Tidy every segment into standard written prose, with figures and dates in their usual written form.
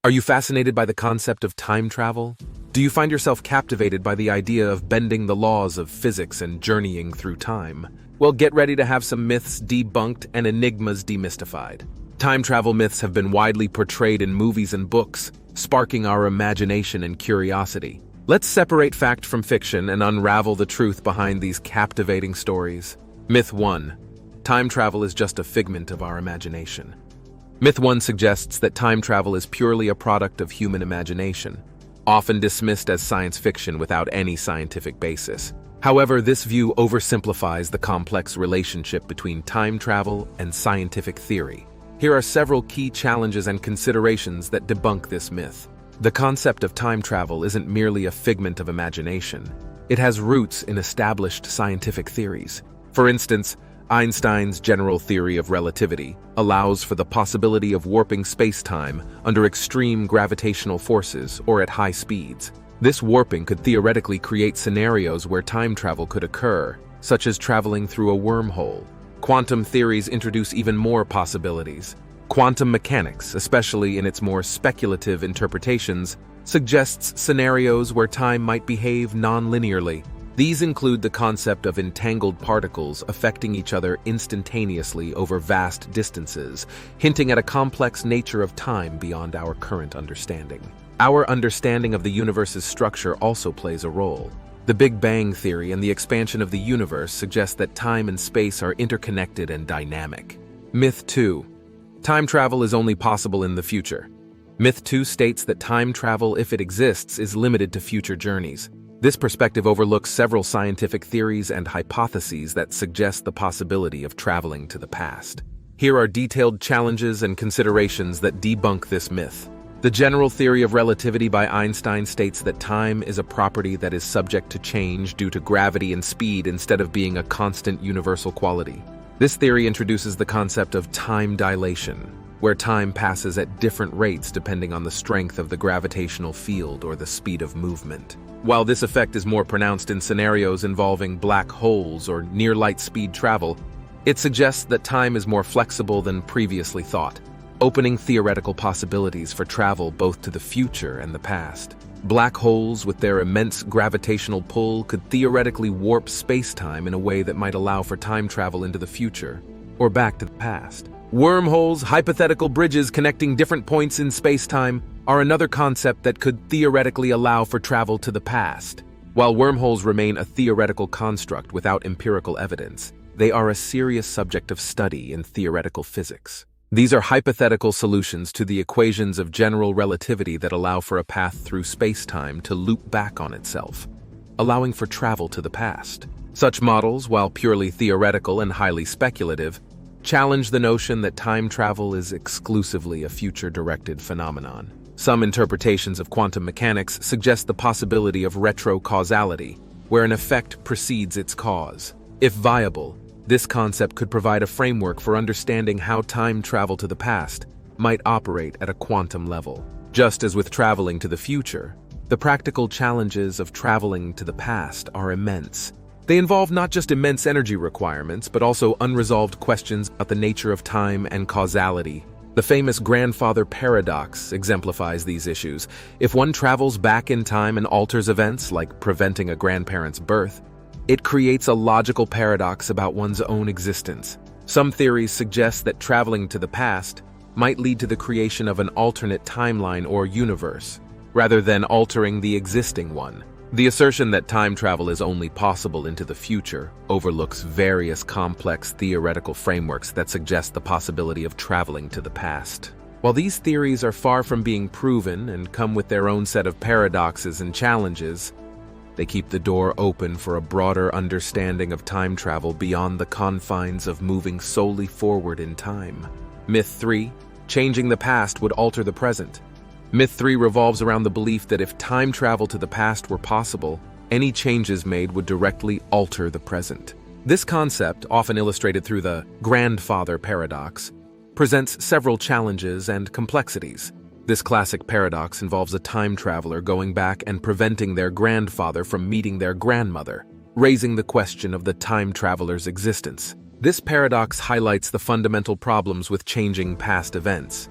Are you fascinated by the concept of time travel? Do you find yourself captivated by the idea of bending the laws of physics and journeying through time? Well, get ready to have some myths debunked and enigmas demystified. Time travel myths have been widely portrayed in movies and books, sparking our imagination and curiosity. Let's separate fact from fiction and unravel the truth behind these captivating stories. Myth 1. Time travel is just a figment of our imagination. Myth 1 suggests that time travel is purely a product of human imagination, often dismissed as science fiction without any scientific basis. However, this view oversimplifies the complex relationship between time travel and scientific theory. Here are several key challenges and considerations that debunk this myth. The concept of time travel isn't merely a figment of imagination. It has roots in established scientific theories. For instance, Einstein's general theory of relativity allows for the possibility of warping space-time under extreme gravitational forces or at high speeds. This warping could theoretically create scenarios where time travel could occur, such as traveling through a wormhole. Quantum theories introduce even more possibilities. Quantum mechanics, especially in its more speculative interpretations, suggests scenarios where time might behave non-linearly. These include the concept of entangled particles affecting each other instantaneously over vast distances, hinting at a complex nature of time beyond our current understanding. Our understanding of the universe's structure also plays a role. The Big Bang theory and the expansion of the universe suggest that time and space are interconnected and dynamic. Myth 2. Time travel is only possible in the future. Myth 2 states that time travel, if it exists, is limited to future journeys. This perspective overlooks several scientific theories and hypotheses that suggest the possibility of traveling to the past. Here are detailed challenges and considerations that debunk this myth. The general theory of relativity by Einstein states that time is a property that is subject to change due to gravity and speed instead of being a constant universal quality. This theory introduces the concept of time dilation, where time passes at different rates depending on the strength of the gravitational field or the speed of movement. While this effect is more pronounced in scenarios involving black holes or near-light speed travel, it suggests that time is more flexible than previously thought, opening theoretical possibilities for travel both to the future and the past. Black holes, with their immense gravitational pull, could theoretically warp space-time in a way that might allow for time travel into the future or back to the past. Wormholes, hypothetical bridges connecting different points in space-time, are another concept that could theoretically allow for travel to the past. While wormholes remain a theoretical construct without empirical evidence, they are a serious subject of study in theoretical physics. These are hypothetical solutions to the equations of general relativity that allow for a path through space-time to loop back on itself, allowing for travel to the past. Such models, while purely theoretical and highly speculative, challenge the notion that time travel is exclusively a future-directed phenomenon. Some interpretations of quantum mechanics suggest the possibility of retrocausality, where an effect precedes its cause. If viable, this concept could provide a framework for understanding how time travel to the past might operate at a quantum level. Just as with traveling to the future, the practical challenges of traveling to the past are immense. They involve not just immense energy requirements, but also unresolved questions about the nature of time and causality. The famous grandfather paradox exemplifies these issues. If one travels back in time and alters events, like preventing a grandparent's birth, it creates a logical paradox about one's own existence. Some theories suggest that traveling to the past might lead to the creation of an alternate timeline or universe, rather than altering the existing one. The assertion that time travel is only possible into the future overlooks various complex theoretical frameworks that suggest the possibility of traveling to the past. While these theories are far from being proven and come with their own set of paradoxes and challenges, they keep the door open for a broader understanding of time travel beyond the confines of moving solely forward in time. Myth 3. Changing the past would alter the present. Myth 3 revolves around the belief that if time travel to the past were possible, any changes made would directly alter the present. This concept, often illustrated through the grandfather paradox, presents several challenges and complexities. This classic paradox involves a time traveler going back and preventing their grandfather from meeting their grandmother, raising the question of the time traveler's existence. This paradox highlights the fundamental problems with changing past events.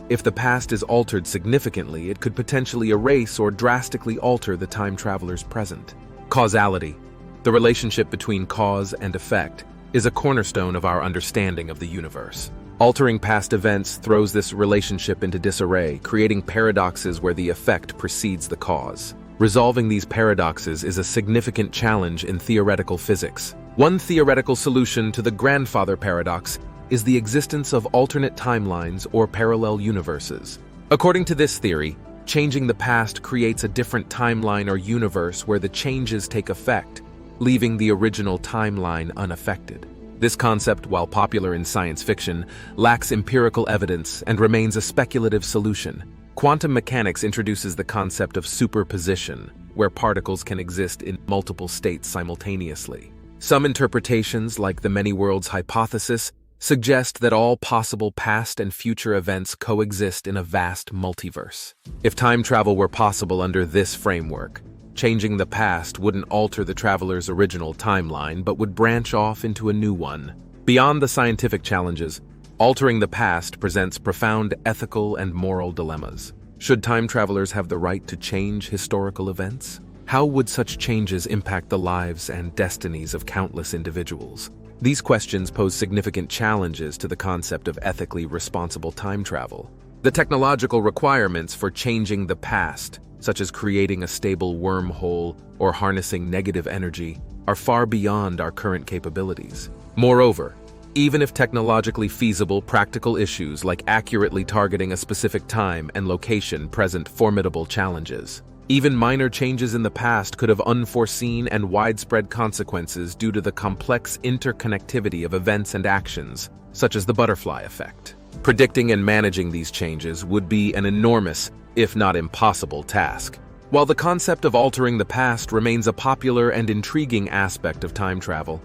If the past is altered significantly, it could potentially erase or drastically alter the time traveler's present. Causality, the relationship between cause and effect, is a cornerstone of our understanding of the universe. Altering past events throws this relationship into disarray, creating paradoxes where the effect precedes the cause. Resolving these paradoxes is a significant challenge in theoretical physics. One theoretical solution to the grandfather paradox is the existence of alternate timelines or parallel universes. According to this theory, changing the past creates a different timeline or universe where the changes take effect, leaving the original timeline unaffected. This concept, while popular in science fiction, lacks empirical evidence and remains a speculative solution. Quantum mechanics introduces the concept of superposition, where particles can exist in multiple states simultaneously. Some interpretations, like the many worlds hypothesis, suggest that all possible past and future events coexist in a vast multiverse. If time travel were possible under this framework, changing the past wouldn't alter the traveler's original timeline but would branch off into a new one. Beyond the scientific challenges, altering the past presents profound ethical and moral dilemmas. Should time travelers have the right to change historical events? How would such changes impact the lives and destinies of countless individuals? These questions pose significant challenges to the concept of ethically responsible time travel. The technological requirements for changing the past, such as creating a stable wormhole or harnessing negative energy, are far beyond our current capabilities. Moreover, even if technologically feasible, practical issues like accurately targeting a specific time and location present formidable challenges. Even minor changes in the past could have unforeseen and widespread consequences due to the complex interconnectivity of events and actions, such as the butterfly effect. Predicting and managing these changes would be an enormous, if not impossible, task. While the concept of altering the past remains a popular and intriguing aspect of time travel,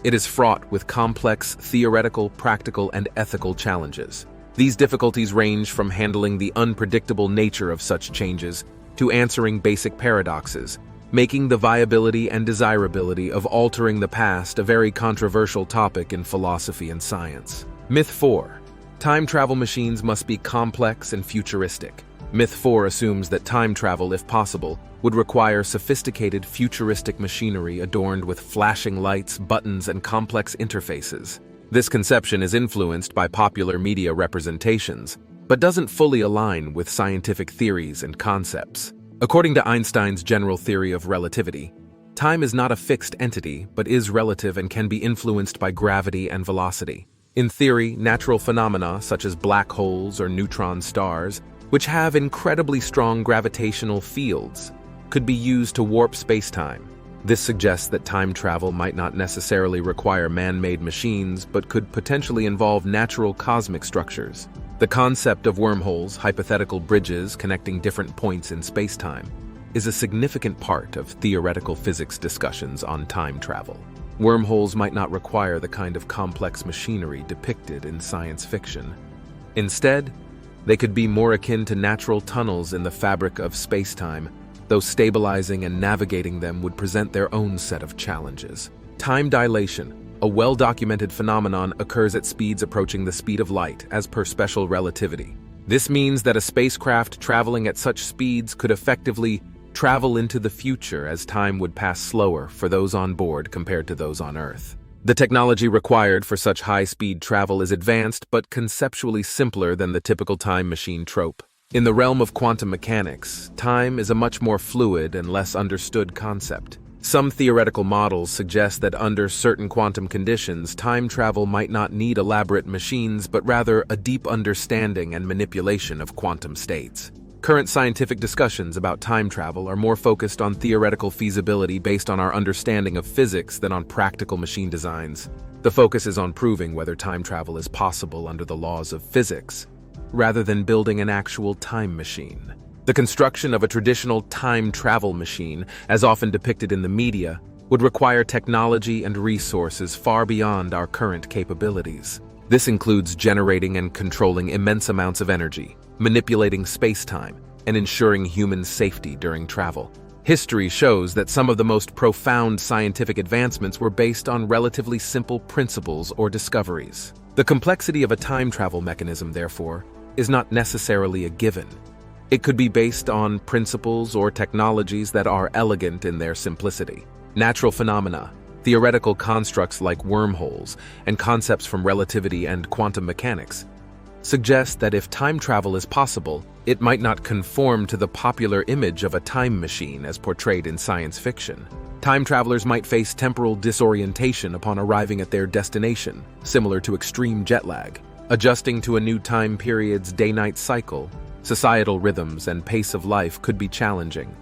it is fraught with complex theoretical, practical, and ethical challenges. These difficulties range from handling the unpredictable nature of such changes to answering basic paradoxes, making the viability and desirability of altering the past a very controversial topic in philosophy and science. Myth 4. Time travel machines must be complex and futuristic. Myth 4 assumes that time travel, if possible, would require sophisticated futuristic machinery adorned with flashing lights, buttons, and complex interfaces. This conception is influenced by popular media representations, but doesn't fully align with scientific theories and concepts. According to Einstein's general theory of relativity, time is not a fixed entity, but is relative and can be influenced by gravity and velocity. In theory, natural phenomena such as black holes or neutron stars, which have incredibly strong gravitational fields, could be used to warp space-time. This suggests that time travel might not necessarily require man-made machines, but could potentially involve natural cosmic structures. The concept of wormholes, hypothetical bridges connecting different points in space-time, is a significant part of theoretical physics discussions on time travel. Wormholes might not require the kind of complex machinery depicted in science fiction. Instead, they could be more akin to natural tunnels in the fabric of space-time, though stabilizing and navigating them would present their own set of challenges. Time dilation, a well-documented phenomenon, occurs at speeds approaching the speed of light, as per special relativity. This means that a spacecraft traveling at such speeds could effectively travel into the future, as time would pass slower for those on board compared to those on Earth. The technology required for such high-speed travel is advanced but conceptually simpler than the typical time machine trope. In the realm of quantum mechanics, time is a much more fluid and less understood concept. Some theoretical models suggest that under certain quantum conditions, time travel might not need elaborate machines, but rather a deep understanding and manipulation of quantum states. Current scientific discussions about time travel are more focused on theoretical feasibility based on our understanding of physics than on practical machine designs. The focus is on proving whether time travel is possible under the laws of physics, rather than building an actual time machine. The construction of a traditional time travel machine, as often depicted in the media, would require technology and resources far beyond our current capabilities. This includes generating and controlling immense amounts of energy, manipulating space-time, and ensuring human safety during travel. History shows that some of the most profound scientific advancements were based on relatively simple principles or discoveries. The complexity of a time travel mechanism, therefore, is not necessarily a given. It could be based on principles or technologies that are elegant in their simplicity. Natural phenomena, theoretical constructs like wormholes, and concepts from relativity and quantum mechanics suggest that if time travel is possible, it might not conform to the popular image of a time machine as portrayed in science fiction. Time travelers might face temporal disorientation upon arriving at their destination, similar to extreme jet lag. Adjusting to a new time period's day-night cycle, societal rhythms and pace of life could be challenging,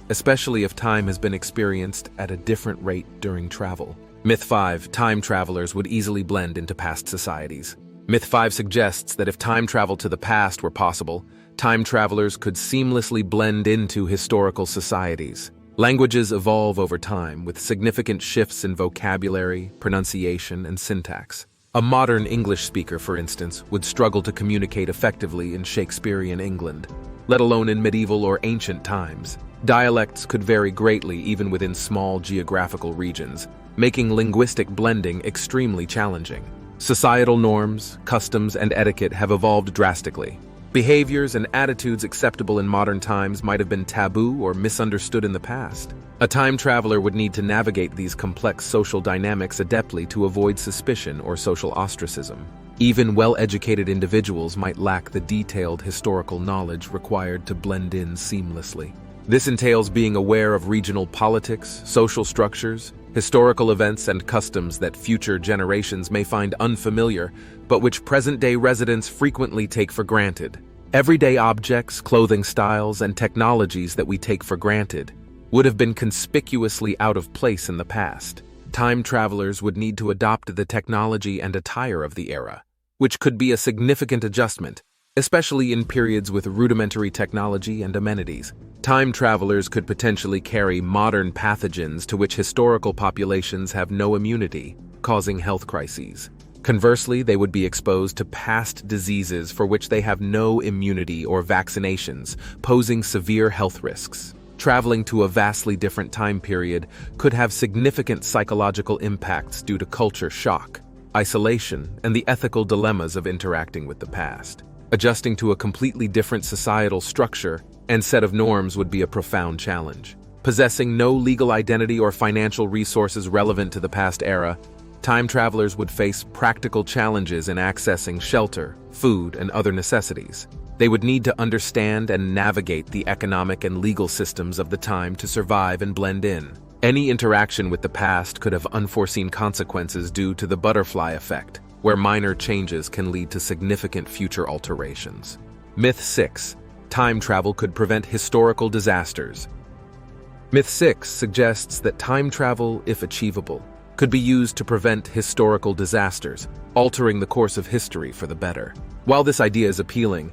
especially if time has been experienced at a different rate during travel. Myth 5. Time travelers would easily blend into past societies. Myth 5 suggests that if time travel to the past were possible, time travelers could seamlessly blend into historical societies. Languages evolve over time, with significant shifts in vocabulary, pronunciation, and syntax. A modern English speaker, for instance, would struggle to communicate effectively in Shakespearean England, let alone in medieval or ancient times. Dialects could vary greatly even within small geographical regions, making linguistic blending extremely challenging. Societal norms, customs, and etiquette have evolved drastically. Behaviors and attitudes acceptable in modern times might have been taboo or misunderstood in the past. A time traveler would need to navigate these complex social dynamics adeptly to avoid suspicion or social ostracism. Even well-educated individuals might lack the detailed historical knowledge required to blend in seamlessly. This entails being aware of regional politics, social structures, historical events, and customs that future generations may find unfamiliar, but which present-day residents frequently take for granted. Everyday objects, clothing styles, and technologies that we take for granted would have been conspicuously out of place in the past. Time travelers would need to adopt the technology and attire of the era, which could be a significant adjustment, especially in periods with rudimentary technology and amenities. Time travelers could potentially carry modern pathogens to which historical populations have no immunity, causing health crises. Conversely, they would be exposed to past diseases for which they have no immunity or vaccinations, posing severe health risks. Traveling to a vastly different time period could have significant psychological impacts due to culture shock, isolation, and the ethical dilemmas of interacting with the past. Adjusting to a completely different societal structure and set of norms would be a profound challenge. Possessing no legal identity or financial resources relevant to the past era, time travelers would face practical challenges in accessing shelter, food, and other necessities. They would need to understand and navigate the economic and legal systems of the time to survive and blend in. Any interaction with the past could have unforeseen consequences due to the butterfly effect, where minor changes can lead to significant future alterations. Myth 6. Time travel could prevent historical disasters. Myth 6 suggests that time travel, if achievable, could be used to prevent historical disasters, altering the course of history for the better. While this idea is appealing,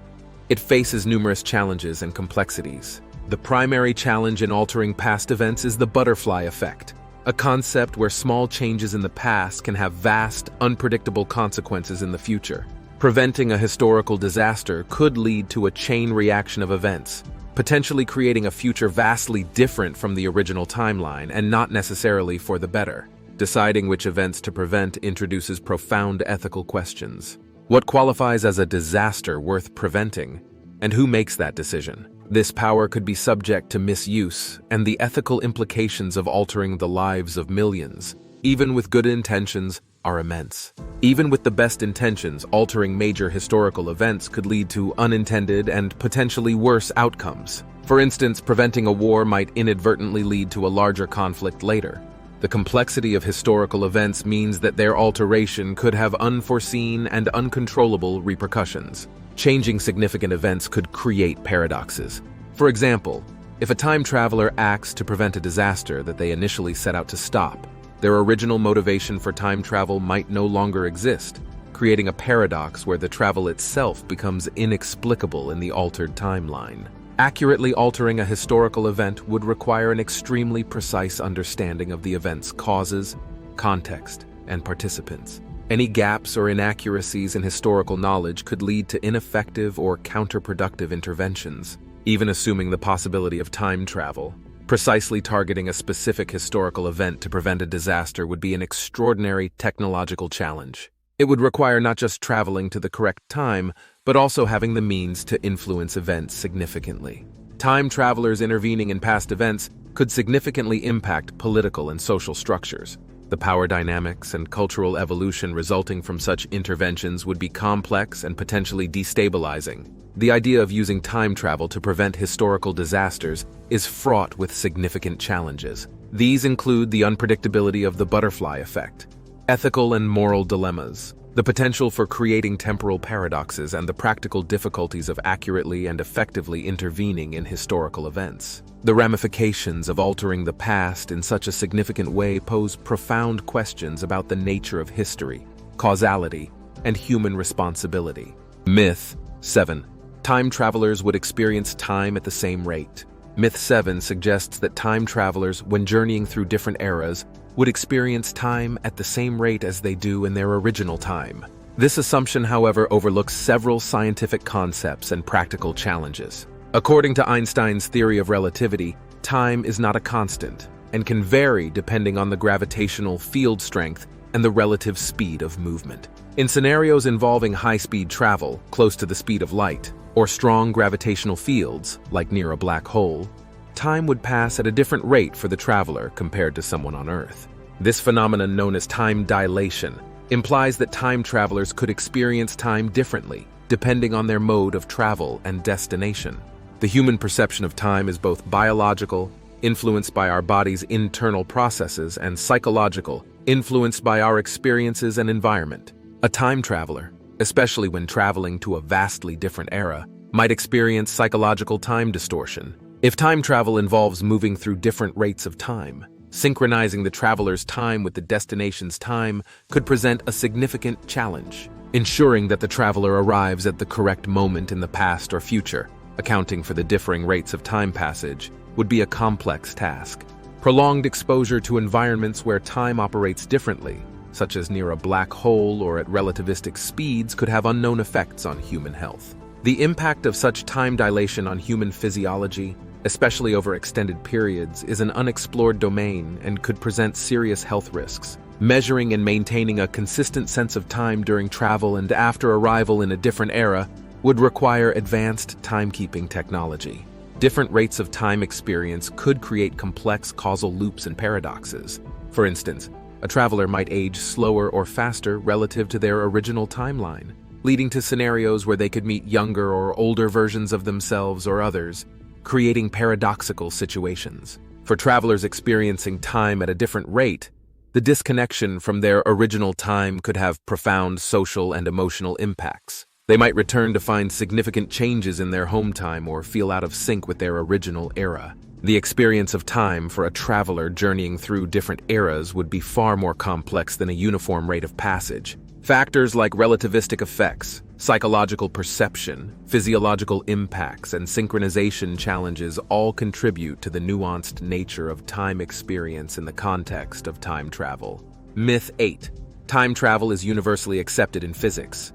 it faces numerous challenges and complexities. The primary challenge in altering past events is the butterfly effect, a concept where small changes in the past can have vast, unpredictable consequences in the future. Preventing a historical disaster could lead to a chain reaction of events, potentially creating a future vastly different from the original timeline and not necessarily for the better. Deciding which events to prevent introduces profound ethical questions. What qualifies as a disaster worth preventing, and who makes that decision? This power could be subject to misuse, and the ethical implications of altering the lives of millions, even with good intentions, are immense. Even with the best intentions, altering major historical events could lead to unintended and potentially worse outcomes. For instance, preventing a war might inadvertently lead to a larger conflict later. The complexity of historical events means that their alteration could have unforeseen and uncontrollable repercussions. Changing significant events could create paradoxes. For example, if a time traveler acts to prevent a disaster that they initially set out to stop, their original motivation for time travel might no longer exist, creating a paradox where the travel itself becomes inexplicable in the altered timeline. Accurately altering a historical event would require an extremely precise understanding of the event's causes, context, and participants. Any gaps or inaccuracies in historical knowledge could lead to ineffective or counterproductive interventions. Even assuming the possibility of time travel, precisely targeting a specific historical event to prevent a disaster would be an extraordinary technological challenge. It would require not just traveling to the correct time, but also having the means to influence events significantly. Time travelers intervening in past events could significantly impact political and social structures. The power dynamics and cultural evolution resulting from such interventions would be complex and potentially destabilizing. The idea of using time travel to prevent historical disasters is fraught with significant challenges. These include the unpredictability of the butterfly effect, ethical and moral dilemmas, the potential for creating temporal paradoxes, and the practical difficulties of accurately and effectively intervening in historical events. The ramifications of altering the past in such a significant way pose profound questions about the nature of history, causality, and human responsibility. Myth 7. Time travelers would experience time at the same rate. Myth 7 suggests that time travelers, when journeying through different eras, would experience time at the same rate as they do in their original time. This assumption, however, overlooks several scientific concepts and practical challenges. According to Einstein's theory of relativity, time is not a constant and can vary depending on the gravitational field strength and the relative speed of movement. In scenarios involving high-speed travel, close to the speed of light, or strong gravitational fields, like near a black hole, time would pass at a different rate for the traveler compared to someone on Earth. This phenomenon, known as time dilation, implies that time travelers could experience time differently, depending on their mode of travel and destination. The human perception of time is both biological, influenced by our body's internal processes, and psychological, influenced by our experiences and environment. A time traveler, especially when traveling to a vastly different era, might experience psychological time distortion. If time travel involves moving through different rates of time, synchronizing the traveler's time with the destination's time could present a significant challenge. Ensuring that the traveler arrives at the correct moment in the past or future, accounting for the differing rates of time passage, would be a complex task. Prolonged exposure to environments where time operates differently, such as near a black hole or at relativistic speeds, could have unknown effects on human health. The impact of such time dilation on human physiology, especially over extended periods, is an unexplored domain and could present serious health risks. Measuring and maintaining a consistent sense of time during travel and after arrival in a different era would require advanced timekeeping technology. Different rates of time experience could create complex causal loops and paradoxes. For instance, a traveler might age slower or faster relative to their original timeline, leading to scenarios where they could meet younger or older versions of themselves or others, creating paradoxical situations. For travelers experiencing time at a different rate, the disconnection from their original time could have profound social and emotional impacts. They might return to find significant changes in their home time or feel out of sync with their original era. The experience of time for a traveler journeying through different eras would be far more complex than a uniform rate of passage. Factors like relativistic effects, psychological perception, physiological impacts, and synchronization challenges all contribute to the nuanced nature of time experience in the context of time travel. Myth 8. Time travel is universally accepted in physics.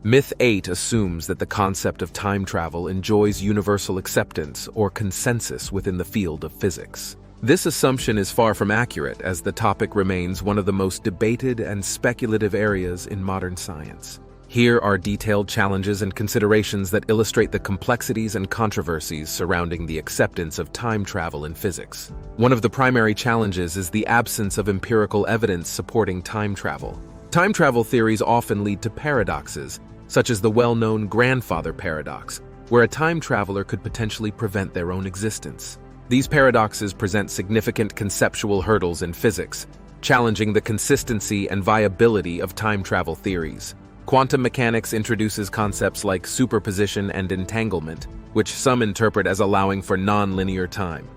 Myth 8 assumes that the concept of time travel enjoys universal acceptance or consensus within the field of physics. This assumption is far from accurate, as the topic remains one of the most debated and speculative areas in modern science. Here are detailed challenges and considerations that illustrate the complexities and controversies surrounding the acceptance of time travel in physics. One of the primary challenges is the absence of empirical evidence supporting time travel. Time travel theories often lead to paradoxes, such as the well-known grandfather paradox, where a time traveler could potentially prevent their own existence. These paradoxes present significant conceptual hurdles in physics, challenging the consistency and viability of time travel theories. Quantum mechanics introduces concepts like superposition and entanglement, which some interpret as allowing for non-linear time.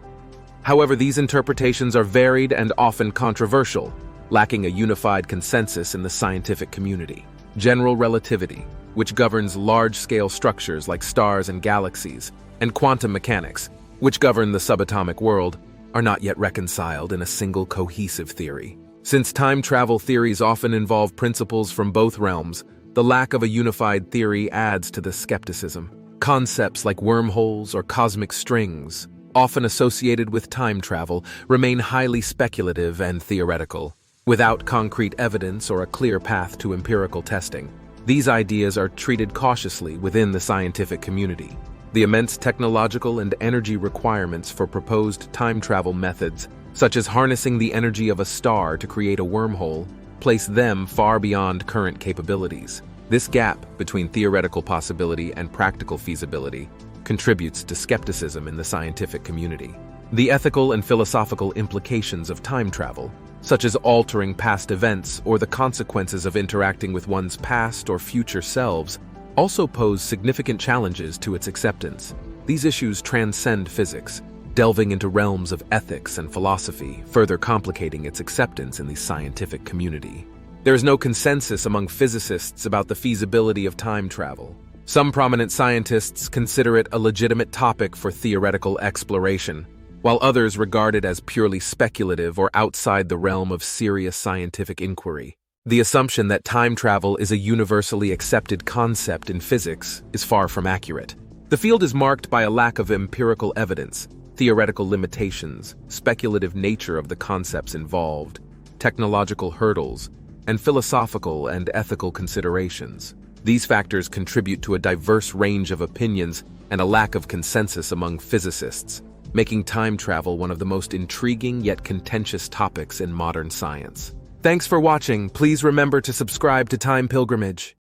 However, these interpretations are varied and often controversial, lacking a unified consensus in the scientific community. General relativity, which governs large-scale structures like stars and galaxies, and quantum mechanics, which govern the subatomic world, are not yet reconciled in a single cohesive theory. Since time travel theories often involve principles from both realms, the lack of a unified theory adds to the skepticism. Concepts like wormholes or cosmic strings, often associated with time travel, remain highly speculative and theoretical. Without concrete evidence or a clear path to empirical testing, These ideas are treated cautiously within the scientific community. The immense technological and energy requirements for proposed time travel methods, such as harnessing the energy of a star to create a wormhole, place them far beyond current capabilities. This gap between theoretical possibility and practical feasibility contributes to skepticism in the scientific community. The ethical and philosophical implications of time travel, such as altering past events or the consequences of interacting with one's past or future selves, also pose significant challenges to its acceptance. These issues transcend physics, delving into realms of ethics and philosophy, further complicating its acceptance in the scientific community. There is no consensus among physicists about the feasibility of time travel. Some prominent scientists consider it a legitimate topic for theoretical exploration, while others regard it as purely speculative or outside the realm of serious scientific inquiry. The assumption that time travel is a universally accepted concept in physics is far from accurate. The field is marked by a lack of empirical evidence, theoretical limitations, speculative nature of the concepts involved, technological hurdles, and philosophical and ethical considerations. These factors contribute to a diverse range of opinions and a lack of consensus among physicists, making time travel one of the most intriguing yet contentious topics in modern science. Thanks for watching. Please remember to subscribe to Time Pilgrimage.